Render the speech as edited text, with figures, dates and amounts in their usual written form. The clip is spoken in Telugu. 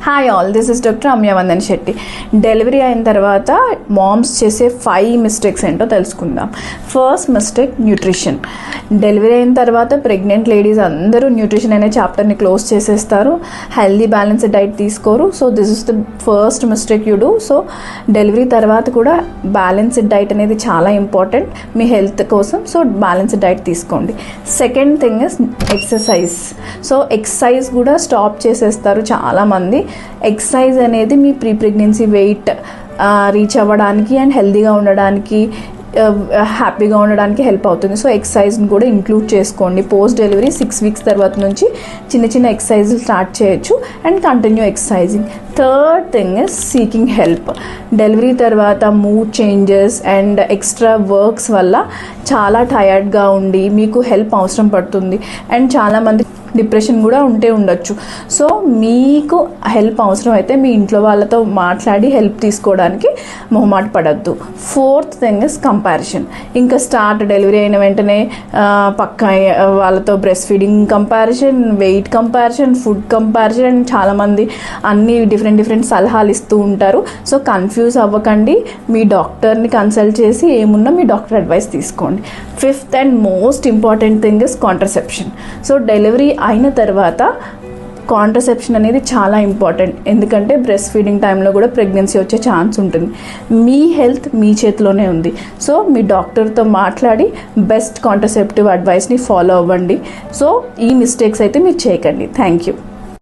Hi all, this is doctor అమ్యవందన్ శెట్టి. డెలివరీ అయిన తర్వాత మామ్స్ చేసే 5 మిస్టేక్స్ ఏంటో తెలుసుకుందాం. First mistake, nutrition. డెలివరీ అయిన తర్వాత ప్రెగ్నెంట్ లేడీస్ అందరూ న్యూట్రిషన్ అనే చాప్టర్ని క్లోజ్ చేసేస్తారు, హెల్దీ బ్యాలెన్స్డ్ డైట్ తీసుకోరు. So this is the first mistake you do. So delivery తర్వాత కూడా బ్యాలెన్స్డ్ డైట్ అనేది చాలా ఇంపార్టెంట్ మీ హెల్త్ కోసం. సో బ్యాలెన్స్డ్ డైట్ తీసుకోండి. Second thing is exercise. So exercise కూడా స్టాప్ చేసేస్తారు చాలామంది. ఎక్సర్సైజ్ అనేది మీ ప్రీ ప్రెగ్నెన్సీ వెయిట్ రీచ్ అవ్వడానికి అండ్ హెల్తీగా ఉండడానికి, హ్యాపీగా ఉండడానికి హెల్ప్ అవుతుంది. సో ఎక్సర్సైజ్ని కూడా ఇంక్లూడ్ చేసుకోండి. పోస్ట్ డెలివరీ 6 వీక్స్ తర్వాత నుంచి చిన్న చిన్న ఎక్సర్సైజులు స్టార్ట్ చేయొచ్చు and continue exercising. Third thing is seeking help. Delivery తర్వాత mood changes and extra works వల్ల చాలా టయర్డ్గా ఉండి మీకు హెల్ప్ అవసరం పడుతుంది అండ్ చాలామంది డిప్రెషన్ కూడా ఉండొచ్చు. సో మీకు హెల్ప్ అవసరం అయితే మీ ఇంట్లో వాళ్ళతో మాట్లాడి హెల్ప్ తీసుకోవడానికి మొహమాట పడద్దు. Fourth thing is comparison. ఇంకా డెలివరీ అయిన వెంటనే పక్క వాళ్ళతో breast feeding comparison, weight comparison, food comparison, చాలామంది అన్ని డిఫరెంట్ సలహాలు ఇస్తూ ఉంటారు. సో కన్ఫ్యూజ్ అవ్వకండి, మీ డాక్టర్ని కన్సల్ట్ చేసి ఏమున్నా మీ డాక్టర్ అడ్వైస్ తీసుకోండి. Fifth and most important thing is contraception. So delivery అయిన తర్వాత కాంట్రసెప్షన్ అనేది చాలా ఇంపార్టెంట్, ఎందుకంటే బ్రెస్ట్ ఫీడింగ్ టైంలో కూడా ప్రెగ్నెన్సీ వచ్చే ఛాన్స్ ఉంటుంది. మీ హెల్త్ మీ చేతిలోనే ఉంది. సో మీ డాక్టర్తో మాట్లాడి బెస్ట్ కాంట్రసెప్టివ్ అడ్వైస్ని ఫాలో అవ్వండి. సో ఈ మిస్టేక్స్ అయితే మీరు చేయకండి. Thank you.